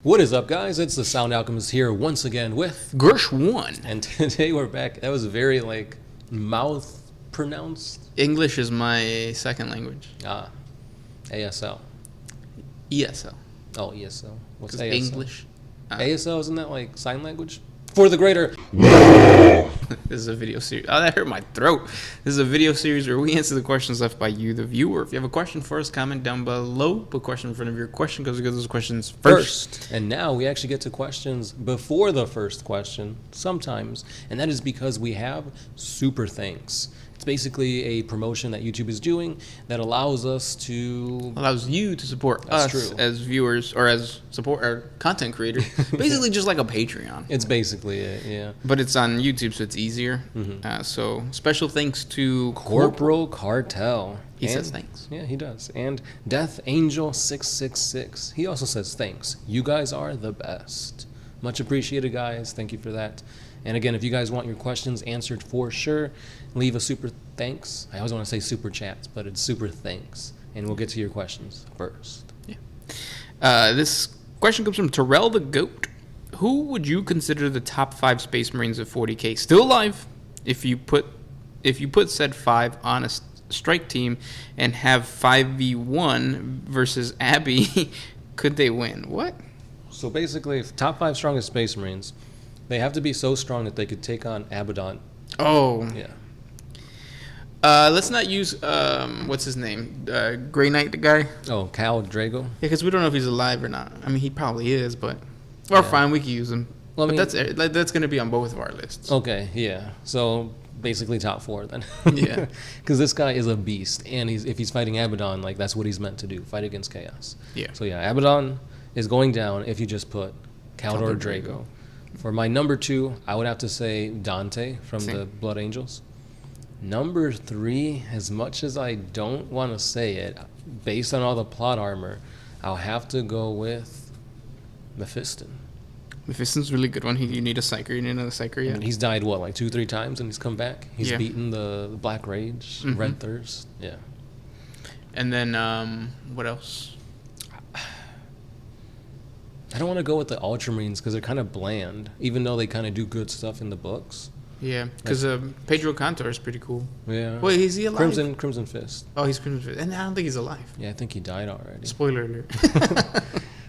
What is up, guys? It's the Sound Alchemist here once again with Gersh1. and today we're back. That was very mouth pronounced. English is my second language. ASL. ESL. Oh, ESL. What's 'Cause ASL? English. ASL, isn't that like sign language? For the greater. This is a video series. Oh, that hurt my throat. This is a video series where we answer the questions left by you, the viewer. If you have a question for us, comment down below. Put question in front of your question because we get those questions first. And now we actually get to questions before the first question sometimes, and that is because we have super thanks. It's basically a promotion that YouTube is doing that allows us to You to support That's us true. as viewers or as support or content creators. Basically, just like a Patreon. It's basically it, yeah. But it's on YouTube, so it's easier. So special thanks to Corporal Cartel. He says thanks. Yeah, he does. And Death Angel 666. He also says thanks. You guys are the best. Much appreciated, guys. Thank you for that. And again, if you guys want your questions answered for sure, leave a super thanks. I always want to say super chats, but it's super thanks. And we'll get to your questions first. Yeah. This question comes from Terrell the Goat. Who would you consider the top 5 Space Marines of 40K still alive? If you put said 5 on a strike team and have 5v1 versus Abby, could they win? What? So basically, if top 5 strongest Space Marines, they have to be so strong that they could take on Abaddon. Oh. Yeah. Let's not use what's his name, Grey Knight, the guy. Oh, Cal Drago. Yeah, because we don't know if he's alive or not. I mean, he probably is, but fine, we can use him. Well, I mean, but that's going to be on both of our lists. Okay, yeah. So basically top 4 then. Yeah. Because this guy is a beast, and if he's fighting Abaddon, that's what he's meant to do, fight against chaos. Yeah. So yeah, Abaddon is going down if you just put Caldor Drago. For my number 2, I would have to say Dante from the Blood Angels. Number 3, as much as I don't want to say it, based on all the plot armor, I'll have to go with Mephiston. Mephiston's a really good one. You need a Psyker. You need another Psyker, yeah. I mean, he's died, 2-3 times, and he's come back. He's beaten the Black Rage, Red Thirst. Yeah. And then, what else? I don't want to go with the Ultramarines because they're kind of bland, even though they kind of do good stuff in the books. Yeah, because Pedro Cantor is pretty cool. Yeah. Wait, is he alive? Crimson Fist. Oh, he's Crimson Fist. And I don't think he's alive. Yeah, I think he died already. Spoiler alert.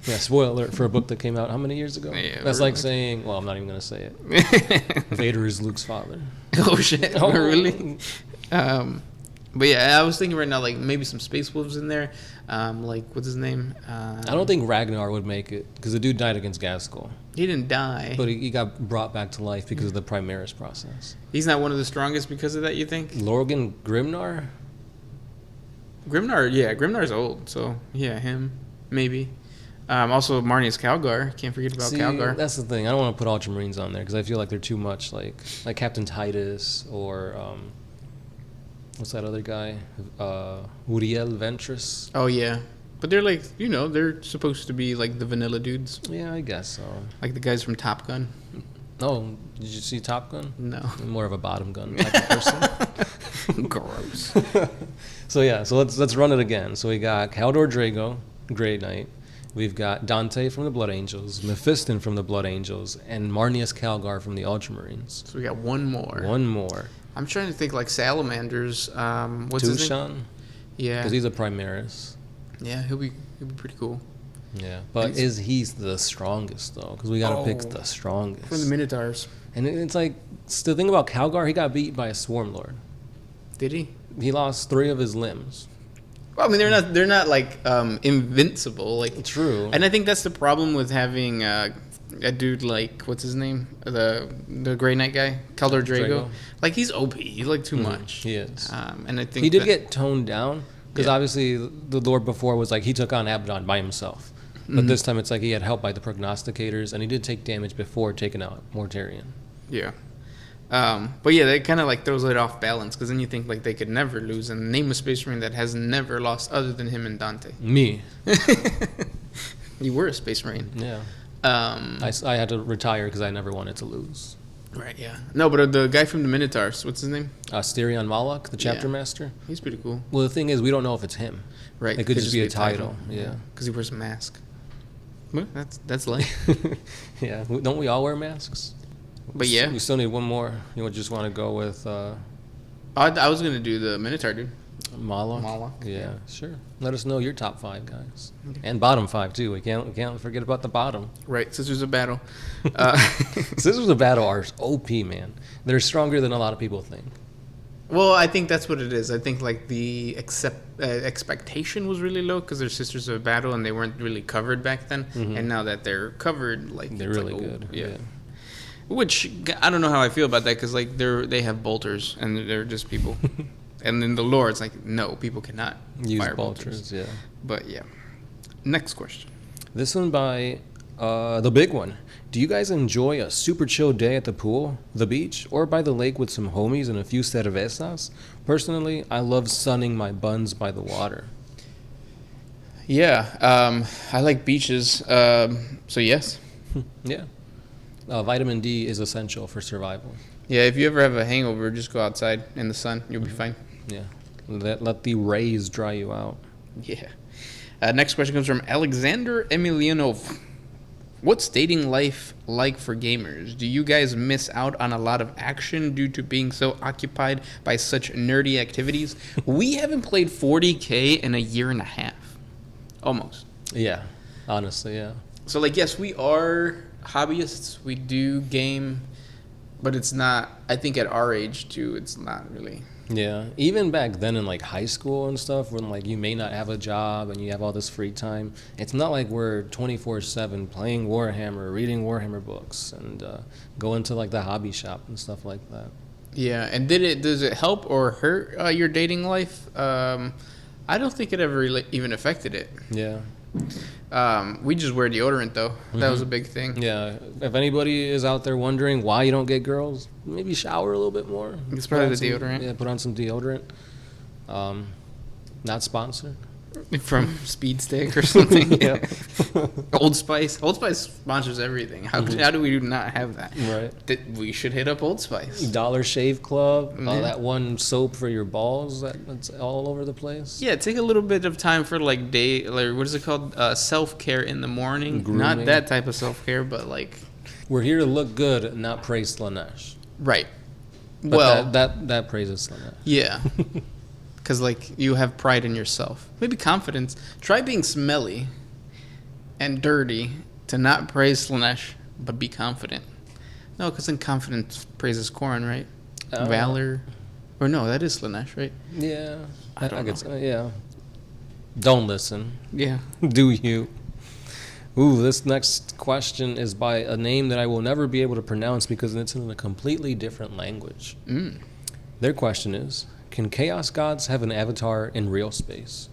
Yeah, spoiler alert for a book that came out how many years ago? Yeah, that's like saying, well, I'm not even going to say it. Vader is Luke's father. Oh, shit. Oh, really? But yeah, I was thinking right now, maybe some Space Wolves in there. What's his name? I don't think Ragnar would make it because the dude died against Gaskell. He didn't die. But he got brought back to life because of the Primaris process. He's not one of the strongest because of that, you think? Lorgan Grimnar? Grimnar's old, so yeah, him, maybe. Also, Marnius Calgar. Can't forget about Calgar. That's the thing. I don't want to put Ultramarines on there because I feel like they're too much like Captain Titus or what's that other guy? Uriel Ventress. Oh, yeah. But they're they're supposed to be like the vanilla dudes. Yeah, I guess so. Like the guys from Top Gun. Oh, did you see Top Gun? No. I'm more of a bottom gun type of person. Gross. So let's run it again. So we got Caldor Drago, Grey Knight. We've got Dante from the Blood Angels, Mephiston from the Blood Angels, and Marnius Calgar from the Ultramarines. So we got one more. One more. I'm trying to think Salamanders. What's his name? Yeah. Because he's a Primaris. Yeah, he'll be pretty cool. Yeah, but is he the strongest though? Because we gotta pick the strongest from the Minotaurs. And it's the thing about Calgar, he got beat by a Swarm Lord. Did he? He lost 3 of his limbs. Well, I mean, they're not invincible. True. And I think that's the problem with having a dude what's his name, the Grey Knight guy, Caldor Drago. He's OP. He's too much. He is. And I think he did get toned down. Because obviously the Lord before was he took on Abaddon by himself. But this time it's he had help by the prognosticators, and he did take damage before taking out Mortarion. Yeah. But yeah, that kind of throws it off balance, because then you think they could never lose. And name a Space Marine that has never lost other than him and Dante. Me. You were a Space Marine. Yeah. I had to retire because I never wanted to lose. Right, yeah. No, but the guy from the Minotaurs, what's his name? Styrian Malak, the chapter master. He's pretty cool. Well, the thing is, we don't know if it's him. Right. It could just be a title. Yeah. Because he wears a mask. Well, that's lame. Yeah, don't we all wear masks? But yeah. We still need one more. You just want to go with I was going to do the Minotaur, dude. Moloch? Moloch, Yeah, yeah. sure. Let us know your top 5, guys. And bottom 5, too. We can't forget about the bottom. Right, Sisters of Battle. Sisters of Battle are OP, man. They're stronger than a lot of people think. Well, I think that's what it is. I think like the expectation was really low because they're Sisters of Battle and they weren't really covered back then. Mhm. And now that they're covered, like They're it's really like, oh, good. yeah. Which I don't know how I feel about that because like they have bolters and they're just people. And in the lore, it's like no, people cannot Use fire bolters, yeah. But yeah. Next question. This one by the big one. Do you guys enjoy a super chill day at the pool, the beach, or by the lake with some homies and a few cervezas? Personally, I love sunning my buns by the water. Yeah, I like beaches. So yes. Yeah. Vitamin D is essential for survival. Yeah, if you ever have a hangover, just go outside in the sun. You'll be fine. Yeah. Let the rays dry you out. Yeah. Next question comes from Alexander Emelianov. What's dating life like for gamers? Do you guys miss out on a lot of action due to being so occupied by such nerdy activities? We haven't played 40K in a year and a half. Almost. Yeah. Honestly, yeah. So, like, yes, we are hobbyists. We do game. But it's not, I think at our age, too, it's not really. Yeah, even back then in like high school and stuff, when like you may not have a job and you have all this free time, it's not like we're 24/7 playing Warhammer, reading Warhammer books, and going to like the hobby shop and stuff like that. Yeah, and does it help or hurt your dating life? I don't think it ever really even affected it. Yeah. We just wear deodorant though. That was a big thing. Yeah, if anybody is out there wondering why you don't get girls, maybe shower a little bit more. It's probably the deodorant. Yeah, put on some deodorant. Not sponsored. From Speed Stick or something. Yeah. Old Spice. Old Spice sponsors everything. How do we not have that? Right. We should hit up Old Spice. Dollar Shave Club. Yeah. That one soap for your balls that's all over the place. Yeah, take a little bit of time for like what is it called? Self-care in the morning. Grooming. Not that type of self-care, but like. We're here to look good, not praise Slanesh. Right. But well, that praises Slanesh. yeah. Because, like, you have pride in yourself. Maybe confidence. Try being smelly and dirty to not praise Slanesh, but be confident. No, because then confidence praises Corrin, right? Valor. Or no, that is Slanesh, right? Yeah. I don't know. Yeah. Don't listen. Yeah. Do you? Ooh, this next question is by a name that I will never be able to pronounce because it's in a completely different language. Their question is, can Chaos Gods have an avatar in real space?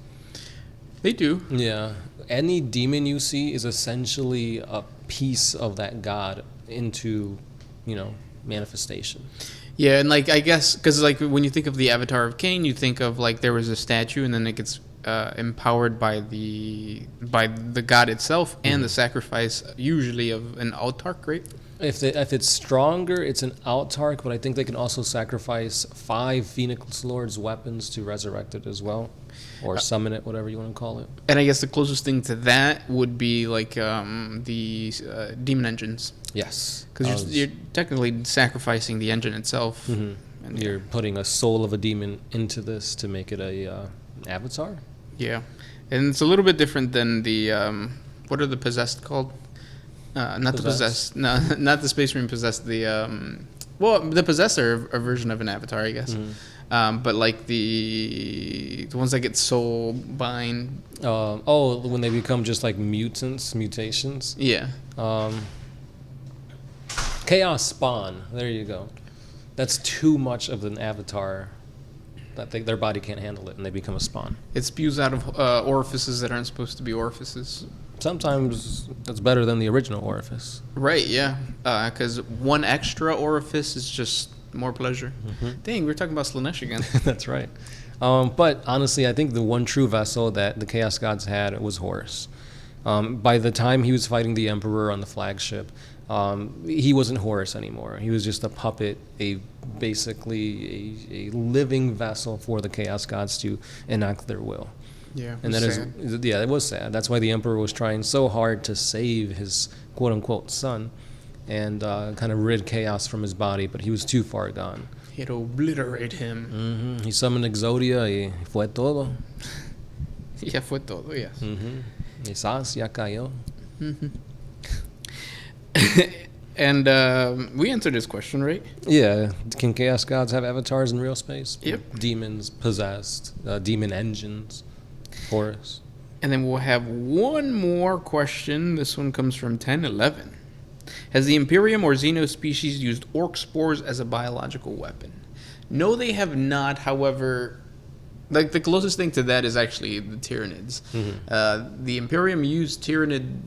They do. Yeah. Any demon you see is essentially a piece of that god into, manifestation. Yeah, and, like, I guess, because, like, when you think of the Avatar of Cain, you think of, like, there was a statue, and then it gets empowered by the god itself and the sacrifice, usually, of an autarch, right? If it's stronger, it's an autarch, but I think they can also sacrifice 5 Phoenix Lord's weapons to resurrect it as well, or summon it, whatever you want to call it. And I guess the closest thing to that would be like the demon engines, Yes, because you're technically sacrificing the engine itself. And And you're putting a soul of a demon into this to make it a avatar. yeah, and it's a little bit different than the what are the possessed called? Not the possessed. No, not the Space Marine possessed. The possessed are a version of an avatar, I guess. But like the ones that get soul bind. When they become just like mutations. Yeah. Chaos spawn. There you go. That's too much of an avatar that their body can't handle it, and they become a spawn. It spews out of orifices that aren't supposed to be orifices. Sometimes that's better than the original orifice. Right, yeah. Because one extra orifice is just more pleasure. Dang, we're talking about Slanesh again. That's right. But honestly, I think the one true vessel that the Chaos Gods had was Horus. By the time he was fighting the Emperor on the flagship, he wasn't Horus anymore. He was just a puppet, basically a living vessel for the Chaos Gods to enact their will. Yeah, And that is, yeah, it was sad. That's why the emperor was trying so hard to save his quote unquote son and kind of rid chaos from his body, but he was too far gone. He'd obliterate him. He summoned Exodia y fue todo. Ya fue todo, yes. Y sas, ya cayó. And we answered this question, right? Yeah. Can chaos gods have avatars in real space? Yep. Demons, possessed, demon engines, Horus. And then we'll have one more question. This one comes from 1011. Has the Imperium or Xeno species used orc spores as a biological weapon? No, they have not. However, like the closest thing to that is actually the Tyranids. The Imperium used Tyranid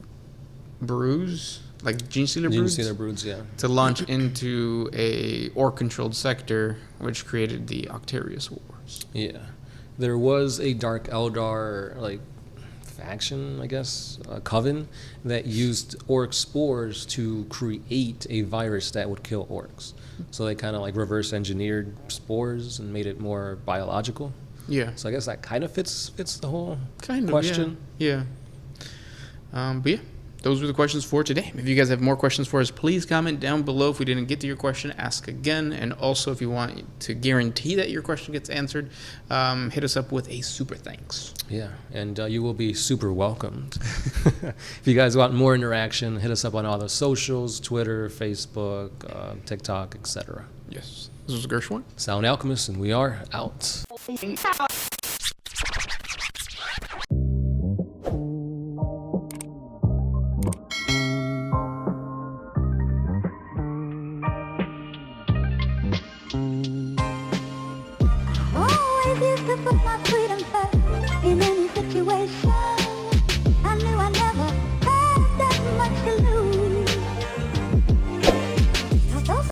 brews, like Gene Stealer broods, Yeah. to launch into a orc-controlled sector, which created the Octarius Wars. Yeah. There was a Dark Eldar, like, faction, I guess, a coven, that used orc spores to create a virus that would kill orcs. So they kind of, like, reverse engineered spores and made it more biological. Yeah. So I guess that kind of fits the whole Kind of, question. Yeah. But yeah, those were the questions for today. If you guys have more questions for us, please comment down below. If we didn't get to your question, ask again. And also, if you want to guarantee that your question gets answered, hit us up with a super thanks. Yeah, and you will be super welcomed. If you guys want more interaction, hit us up on all the socials, Twitter, Facebook, TikTok, etc. Yes. This was Gershwin. Sound Alchemist, and we are out. Always used to put my freedom first in any situation.